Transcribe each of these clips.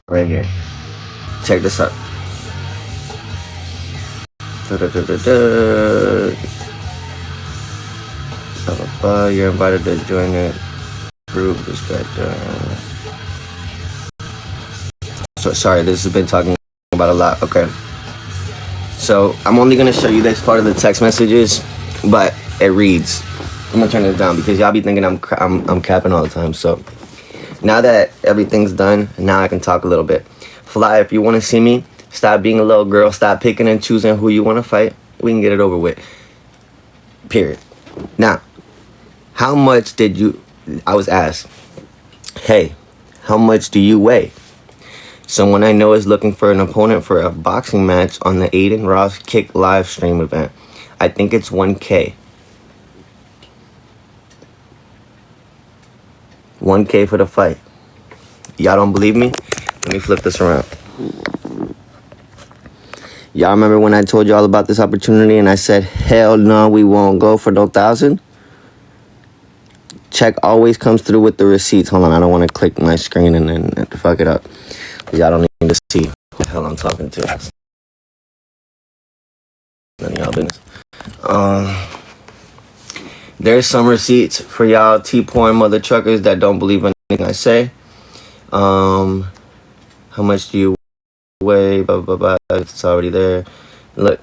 right here. Check this out. You're invited to join the group. This guy join. So sorry, this has been talking about a lot. Okay. So I'm only gonna show you this part of the text messages, but it reads. I'm gonna turn it down because y'all be thinking I'm capping all the time. So now that everything's done, now I can talk a little bit. Fly, if you want to see me, stop being a little girl. Stop picking and choosing who you want to fight. We can get it over with. Period. Now, how much did you... I was asked, hey, how much do you weigh? Someone I know is looking for an opponent for a boxing match on the Aiden Ross Kick live stream event. I think it's 1K. 1K for the fight. Y'all don't believe me? Let me flip this around. Y'all remember when I told y'all about this opportunity and I said, hell no, we won't go for no 1,000? Check always comes through with the receipts. Hold on, I don't want to click my screen and then fuck it up. Y'all don't need to see who the hell I'm talking to. None of y'all business. There's some receipts for y'all T-porn mother truckers that don't believe anything I say. How much do you weigh? Blah, blah, blah. It's already there. Look.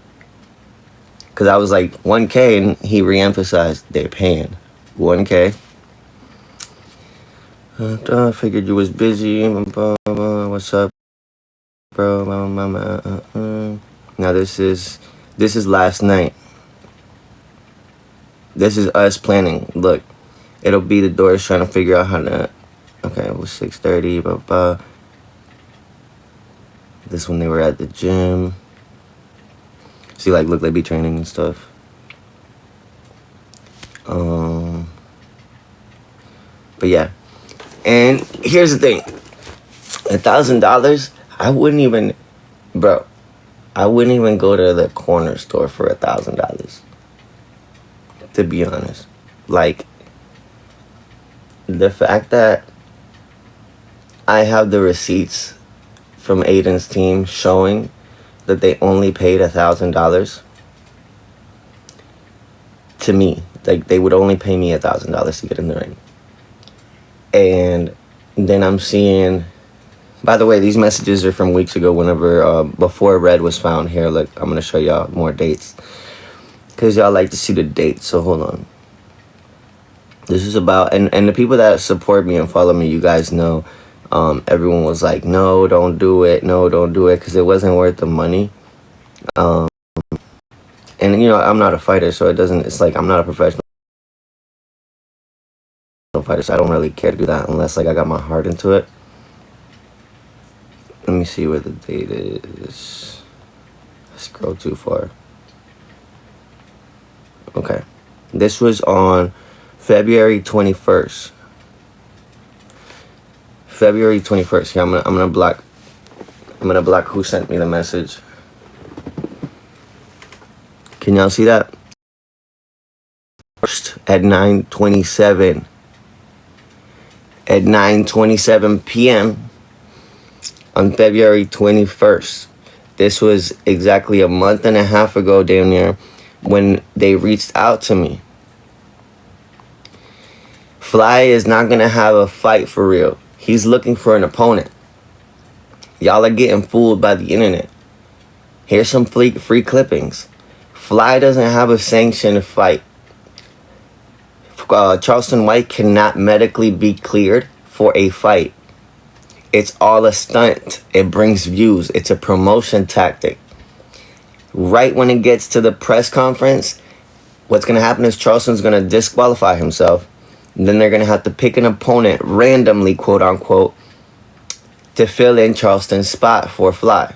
Because I was like, 1K, and he re-emphasized, they're paying 1K. I figured you was busy. What's up, bro? Now this is last night. This is us planning. Look, it'll be the doors trying to figure out how to... Okay, it was 6:30, blah, blah. This when they were at the gym. See, like, look, they be training and stuff. But yeah. And here's the thing. $1,000, I wouldn't even... Bro, I wouldn't even go to the corner store for $1,000. To be honest. Like, the fact that I have the receipts from Aiden's team showing that they only paid $1,000 to me. Like, they would only pay me $1,000 to get in the ring. And then I'm seeing... By the way, these messages are from weeks ago whenever... before Red was found. Here, look, I'm going to show y'all more dates. Because y'all like to see the dates, so hold on. This is about... And the people that support me and follow me, you guys know... everyone was like, no, don't do it. No, don't do it. Because it wasn't worth the money. And, you know, I'm not a fighter, so it doesn't... It's like, I'm not a professional fighter, so I don't really care to do that unless, like, I got my heart into it. Let me see where the date is. I scrolled too far. Okay. This was on February 21st. February 21st. Here, I'm gonna block who sent me the message. Can y'all see that? First at 9:27. At 9:27 p.m. on February 21st. This was exactly a month and a half ago, damn near, when they reached out to me. Fly is not gonna have a fight for real. He's looking for an opponent. Y'all are getting fooled by the internet. Here's some free clippings. Fly doesn't have a sanctioned fight. Charleston White cannot medically be cleared for a fight. It's all a stunt. It brings views. It's a promotion tactic. Right when it gets to the press conference, what's going to happen is Charleston's going to disqualify himself. And then they're going to have to pick an opponent randomly, quote unquote, to fill in Charleston's spot for Fly.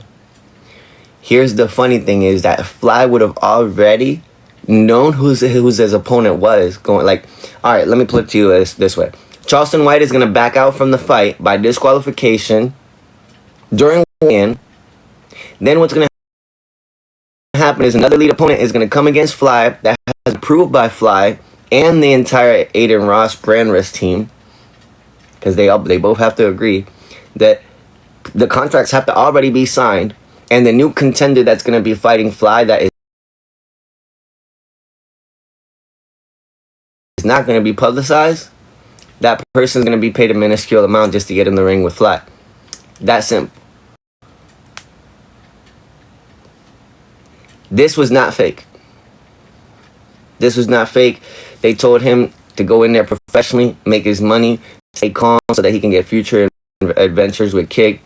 Here's the funny thing is that Fly would have already known who his opponent was. Going like, all right, let me put it to you this way. Charleston White is going to back out from the fight by disqualification during weigh-in. Then what's going to happen is another lead opponent is going to come against Fly that has been approved by Fly and the entire Aiden Ross brand risk team, because they both have to agree that the contracts have to already be signed, and the new contender that's going to be fighting Fly that is not going to be publicized, that person's going to be paid a minuscule amount just to get in the ring with Fly. That simple. This was not fake. This was not fake. They told him to go in there professionally, make his money, stay calm so that he can get future adventures with Kick.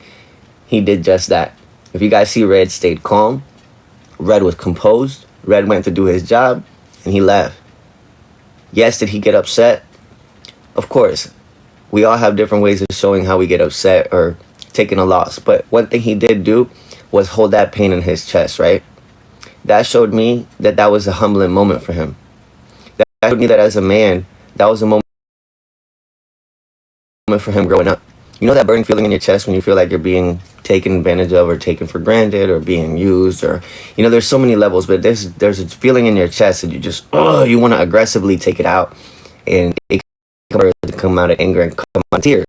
He did just that. If you guys see, Red stayed calm. Red was composed. Red went to do his job, and he left. Yes, did he get upset? Of course. We all have different ways of showing how we get upset or taking a loss. But one thing he did do was hold that pain in his chest, right? That showed me that that was a humbling moment for him. That showed me that as a man, that was a moment for him growing up. You know that burning feeling in your chest when you feel like you're being taken advantage of or taken for granted or being used, or, you know, there's so many levels, but there's a feeling in your chest that you just, you want to aggressively take it out, and it can come out of anger and come out of tears.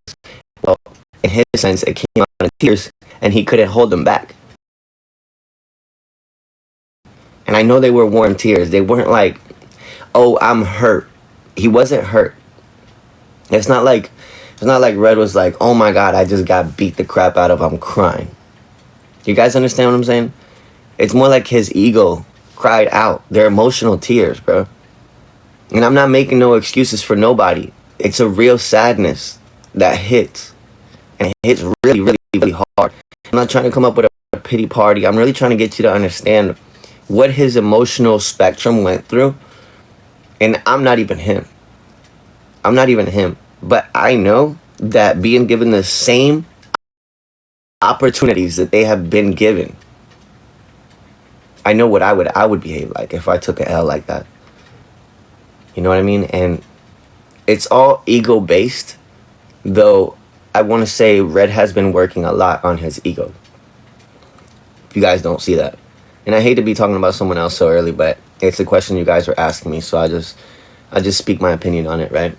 Well, in his sense, it came out of tears, and he couldn't hold them back. And I know they were warm tears. They weren't like, oh, I'm hurt. He wasn't hurt. It's not like Red was like, oh my God, I just got beat the crap out of, I'm crying. You guys understand what I'm saying? It's more like his ego cried out. They're emotional tears, bro. And I'm not making no excuses for nobody. It's a real sadness that hits. And it hits really, really, really hard. I'm not trying to come up with a pity party. I'm really trying to get you to understand what his emotional spectrum went through. And I'm not even him. But I know that being given the same opportunities that they have been given, I know what I would behave like if I took an L like that. You know what I mean? And it's all ego based, though I want to say Red has been working a lot on his ego. If you guys don't see that. And I hate to be talking about someone else so early, but it's a question you guys were asking me, so I just speak my opinion on it, right?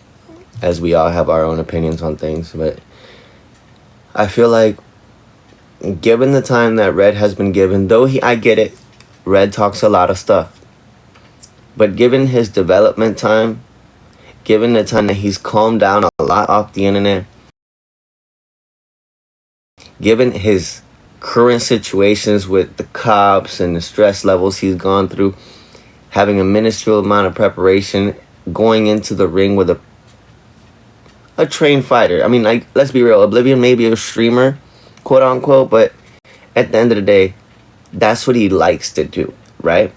As we all have our own opinions on things, but I feel like given the time that Red has been given, though I get it, Red talks a lot of stuff, but given his development time, given the time that he's calmed down a lot off the internet, given his current situations with the cops and the stress levels he's gone through, having a minuscule amount of preparation, going into the ring with a trained fighter. I mean, like, let's be real, Oblivion may be a streamer, quote unquote, but at the end of the day, that's what he likes to do, right?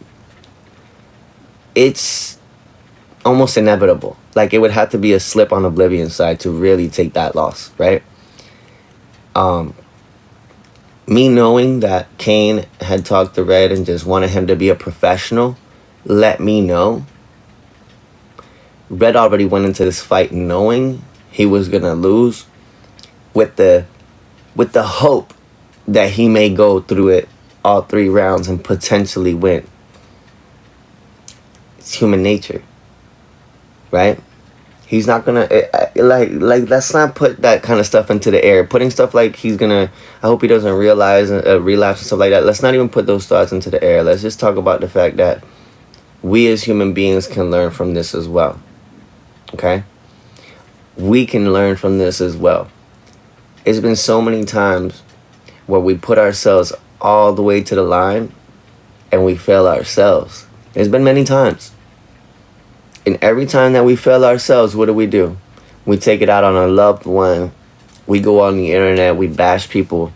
It's almost inevitable. Like, it would have to be a slip on Oblivion's side to really take that loss, right? Me knowing that Kane had talked to Red and just wanted him to be a professional, let me know. Red already went into this fight knowing he was gonna lose, with the hope that he may go through it all 3 rounds and potentially win. It's human nature, right? He's not gonna like let's not put that kind of stuff into the air. Putting stuff like he's gonna, I hope he doesn't realize relapse and stuff like that. Let's not even put those thoughts into the air. Let's just talk about the fact that we as human beings can learn from this as well. Okay? We can learn from this as well. It's been so many times where we put ourselves all the way to the line and we fail ourselves. There's been many times. And every time that we fail ourselves, what do? We take it out on a loved one. We go on the internet, we bash people.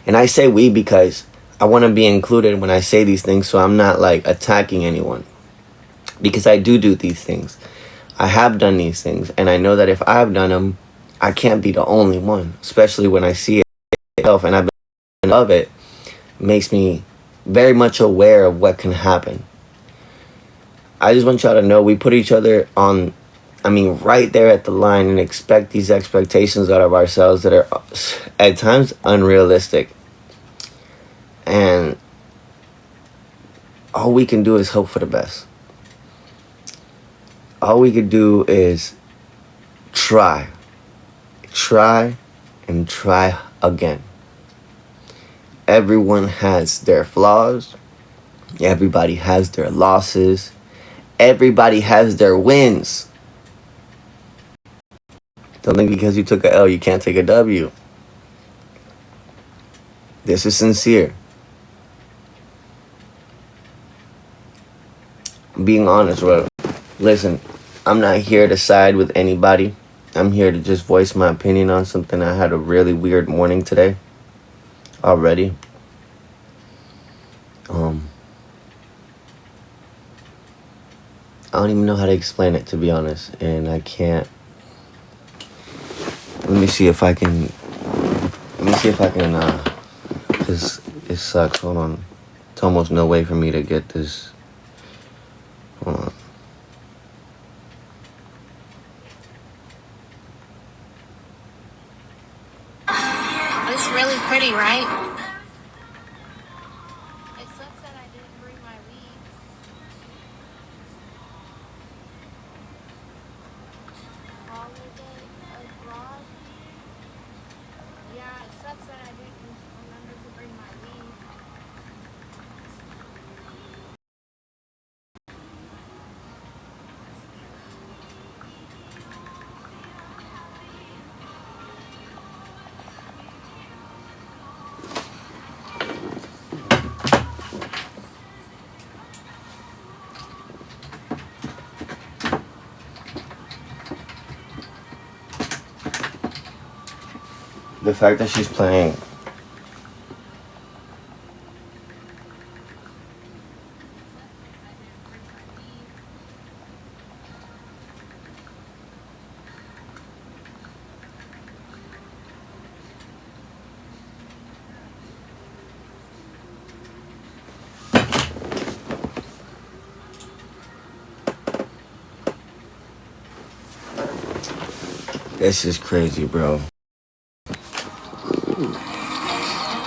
And I say we because I want to be included when I say these things, so I'm not like attacking anyone. Because I do these things. I have done these things, and I know that if I've done them, I can't be the only one, especially when I see it myself, and I've been of it. Makes me very much aware of what can happen. I just want y'all to know we put each other on, right there at the line, and expect these expectations out of ourselves that are at times unrealistic. And all we can do is hope for the best. All we could do is try and try again. Everyone has their flaws. Everybody has their losses. Everybody has their wins. Don't think because you took a L, you can't take a W. This is sincere. Being honest, bro. Listen, I'm not here to side with anybody. I'm here to just voice my opinion on something. I had a really weird morning today. Already. I don't even know how to explain it, to be honest. And I can't. Let me see if I can, because it sucks. Hold on. It's almost no way for me to get this. Hold on. It's really pretty, right? It sucks that I didn't bring my weed. Holiday abroad? Yeah, it sucks that I didn't remember to bring my weed. The fact that she's playing. This is crazy, bro.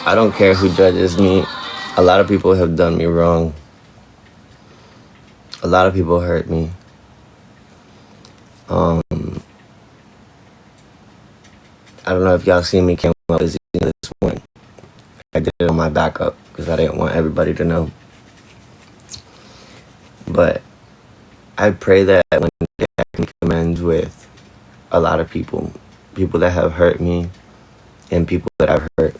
I don't care who judges me. A lot of people have done me wrong. A lot of people hurt me. I don't know if y'all seen me came up busy this morning. I did it on my backup because I didn't want everybody to know. But I pray that one day I can come amends with a lot of people that have hurt me and people that I've hurt.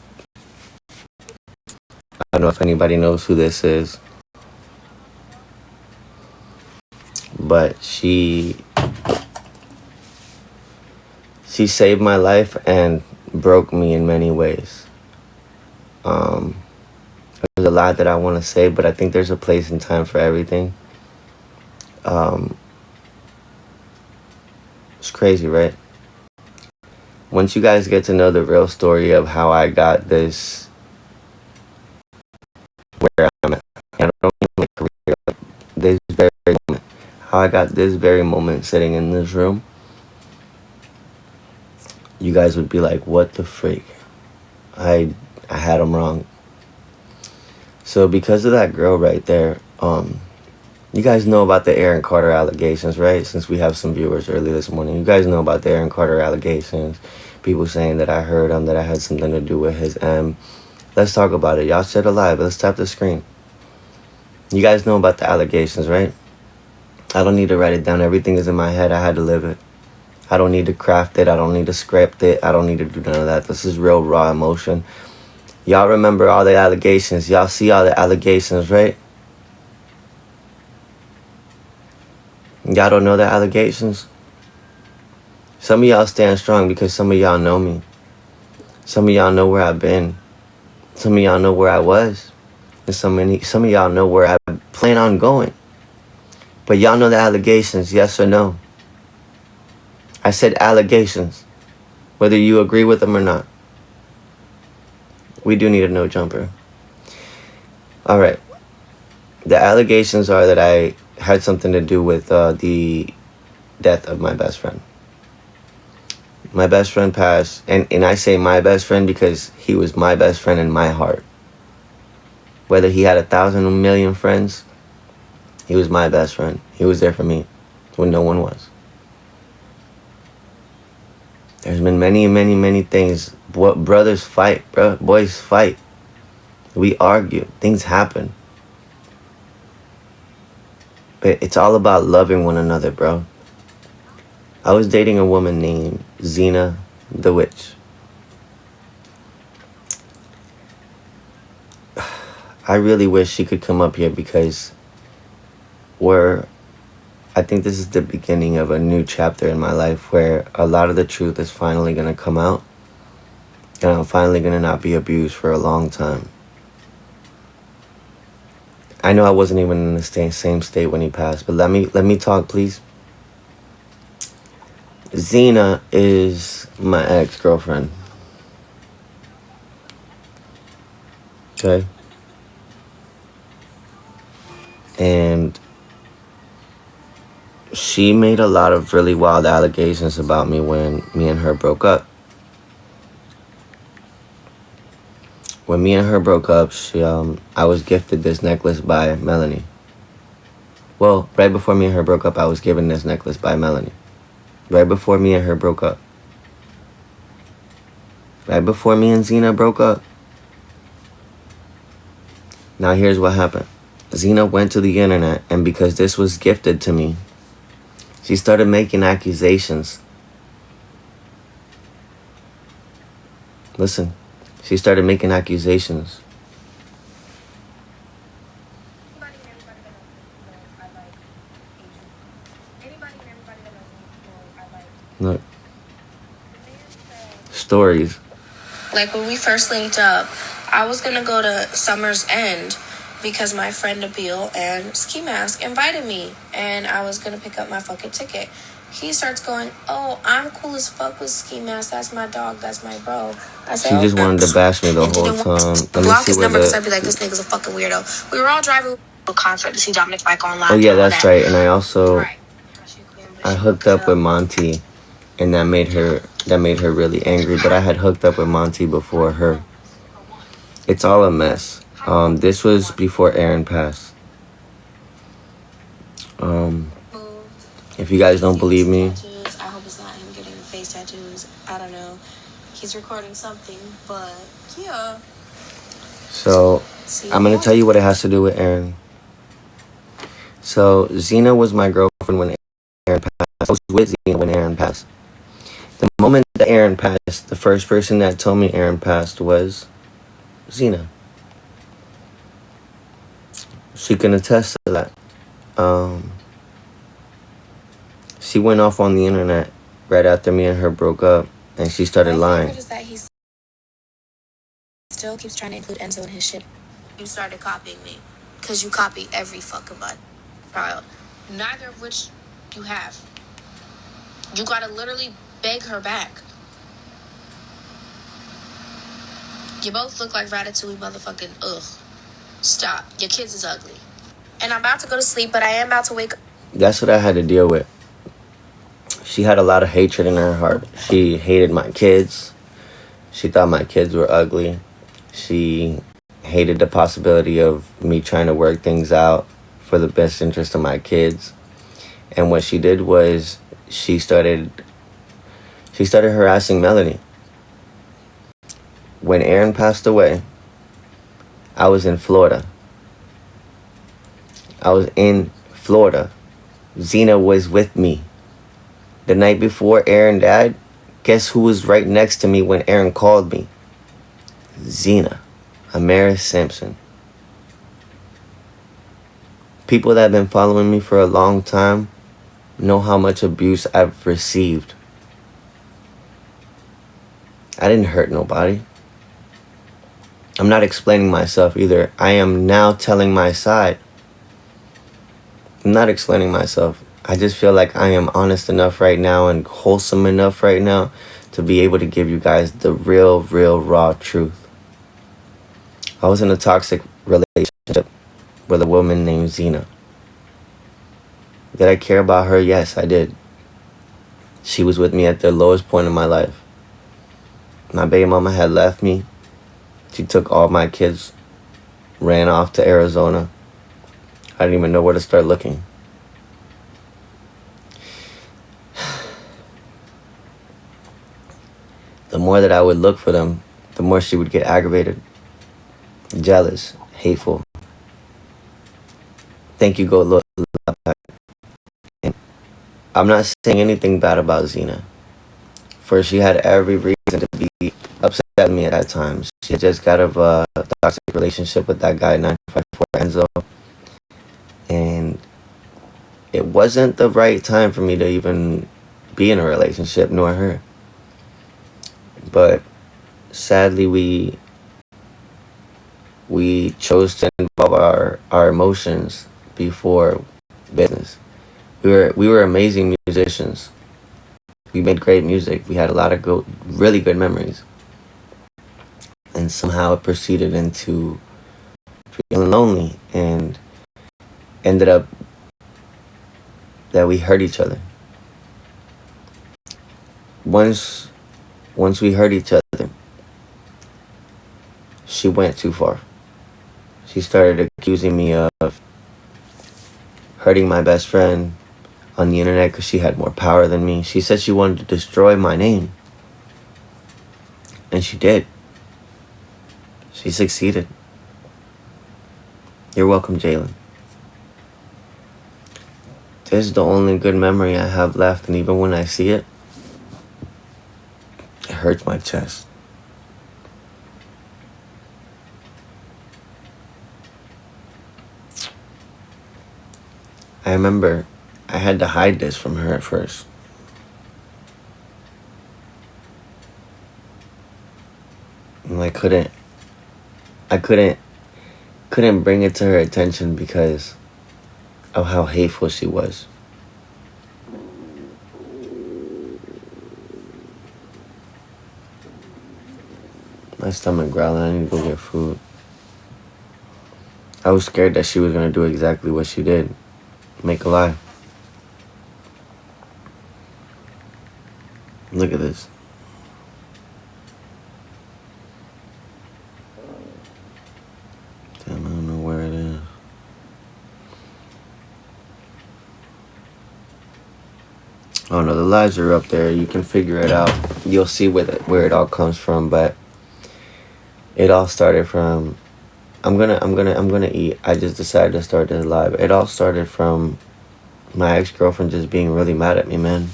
I don't know if anybody knows who this is, but she saved my life and broke me in many ways. There's a lot that I want to say, but I think there's a place and time for everything. It's crazy, right? Once you guys get to know the real story of how I got this, where I'm at, I don't mean my career, but this very moment, how I got this very moment sitting in this room, you guys would be like, what the freak? I had him wrong. So because of that girl right there, you guys know about the Aaron Carter allegations, right? Since we have some viewers early this morning, you guys know about the Aaron Carter allegations. People saying that I heard him, that I had something to do with his M. Let's talk about it. Y'all said alive. Let's tap the screen. You guys know about the allegations, right? I don't need to write it down. Everything is in my head. I had to live it. I don't need to craft it. I don't need to script it. I don't need to do none of that. This is real raw emotion. Y'all remember all the allegations. Y'all see all the allegations, right? Y'all don't know the allegations? Some of y'all stand strong because some of y'all know me. Some of y'all know where I've been. Some of y'all know where I was. And some of y'all know where I plan on going. But y'all know the allegations, yes or no? I said allegations, whether you agree with them or not. We do need a no jumper. All right. The allegations are that I had something to do with the death of my best friend. My best friend passed, and I say my best friend because he was my best friend in my heart. Whether he had 1,000 or 1,000,000 friends, he was my best friend. He was there for me when no one was. There's been many, many, many things. Brothers fight, bro. Boys fight. We argue. Things happen. But it's all about loving one another, bro. I was dating a woman named Xena the Witch. I really wish she could come up here because I think this is the beginning of a new chapter in my life where a lot of the truth is finally going to come out. And I'm finally going to not be abused for a long time. I know I wasn't even in the same state when he passed, but let me talk, please. Xena is my ex-girlfriend. Okay? And she made a lot of really wild allegations about me when me and her broke up. When me and her broke up, I was gifted this necklace by Melanie. Well, right before me and her broke up, I was given this necklace by Melanie. Right before me and her broke up. Right before me and Xena broke up. Now here's what happened. Xena went to the internet, and because this was gifted to me, she started making accusations. Listen, she started making accusations. Look. Stories. Like when we first linked up, I was gonna go to Summer's End because my friend Abil and Ski Mask invited me, and I was gonna pick up my fucking ticket. He starts going, "Oh, I'm cool as fuck with Ski Mask. That's my dog. That's my bro." I said, She just wanted to bash me the whole time. Let me block see his where number because the... I'd be like, "This nigga's a fucking weirdo." We were all driving to a concert to see Dominic Fike online. Oh yeah, that's right. And I also I hooked up with Monty, and that made her really angry. But I had hooked up with Monty before her. It's all a mess. This was before Aaron passed. If you guys don't believe me, I hope it's not him getting the face tattoos. I don't know. He's recording something, but yeah. So I'm gonna tell you what it has to do with Aaron. So Xena was my girlfriend when Aaron passed. I was with Xena when Aaron passed. The moment that Aaron passed, the first person that told me Aaron passed was Xena. She can attest to that. She went off on the internet right after me and her broke up, and she started lying. Is that he still keeps trying to include Enzo in his shit. You started copying me, because you copy every fucking child. Neither of which you have. You gotta literally beg her back. You both look like Ratatouille motherfucking ugh. Stop. Your kids is ugly. And I'm about to go to sleep, but I am about to wake up. That's what I had to deal with. She had a lot of hatred in her heart. She hated my kids. She thought my kids were ugly. She hated the possibility of me trying to work things out for the best interest of my kids. And what she did was she started harassing Melanie. When Aaron passed away, I was in Florida. Xena was with me. The night before Aaron died, guess who was right next to me when Aaron called me? Xena, Amaris Simpson. People that have been following me for a long time know how much abuse I've received. I didn't hurt nobody. I'm not explaining myself either. I am now telling my side. I'm not explaining myself. I just feel like I am honest enough right now and wholesome enough right now to be able to give you guys the real, raw truth. I was in a toxic relationship with a woman named Xena. Did I care about her? Yes, I did. She was with me at the lowest point in my life. My baby mama had left me. She took all my kids, ran off to Arizona. I didn't even know where to start looking. the more that I would look for them, the more she would get aggravated, jealous, hateful. Thank you, go look. I'm not saying anything bad about Xena, for she had every reason to be upset at me at that time. She had just got out of a toxic relationship with that guy, 954 Enzo, and it wasn't the right time for me to even be in a relationship, nor her. But sadly, we chose to involve our emotions before business. We were amazing musicians. We made great music. We had a lot of really good memories. And somehow it proceeded into feeling lonely, and ended up that we hurt each other. Once we hurt each other, she went too far. She started accusing me of hurting my best friend on the internet because she had more power than me. She said she wanted to destroy my name. And she did. She succeeded. You're welcome, Jalen. This is the only good memory I have left, and even when I see it, it hurts my chest. I remember I had to hide this from her at first. And I couldn't bring it to her attention because of how hateful she was. My stomach growling. I need to go get food. I was scared that she was going to do exactly what she did. Make a lie. Look at this. Damn, I don't know where it is. Oh no, the lies are up there. You can figure it out. You'll see where it all comes from, but it all started from I'm gonna eat. I just decided to start this live. It all started from my ex-girlfriend just being really mad at me, man.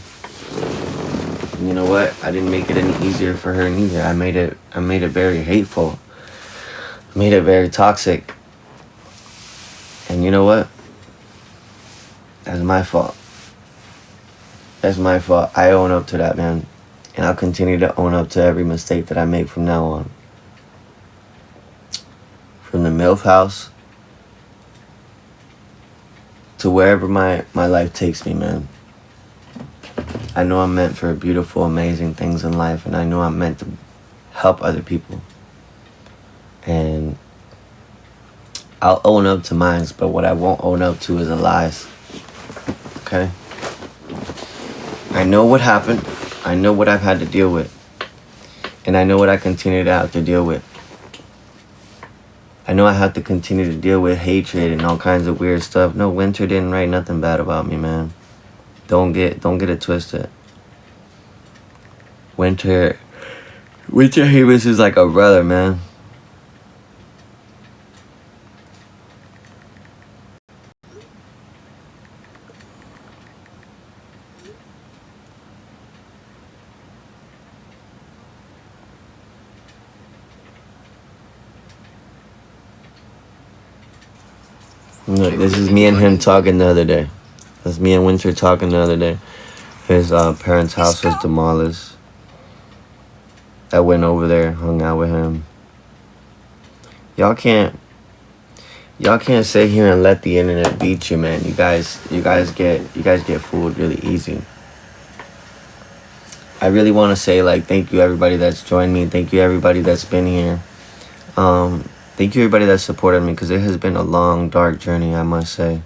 You know what? I didn't make it any easier for her neither. I made it very hateful. I made it very toxic. And you know what? That's my fault. That's my fault. I own up to that, man. And I'll continue to own up to every mistake that I make from now on. From the MILF house to wherever my life takes me, man. I know I'm meant for beautiful, amazing things in life, and I know I'm meant to help other people. And I'll own up to mine, but what I won't own up to is the lies. Okay? I know what happened. I know what I've had to deal with. And I know what I continue to have to deal with. I know I have to continue to deal with hatred and all kinds of weird stuff. No, Winter didn't write nothing bad about me, man. Don't get it twisted. Winter Havens is like a brother, man. Look, this is me and him talking the other day. That's me and Winter talking the other day. His parents' house was demolished. I went over there, hung out with him. Y'all can't sit here and let the internet beat you, man. You guys get fooled really easy. I really want to say, like, thank you everybody that's joined me. Thank you everybody that's been here. Thank you everybody that supported me, because it has been a long, dark journey, I must say.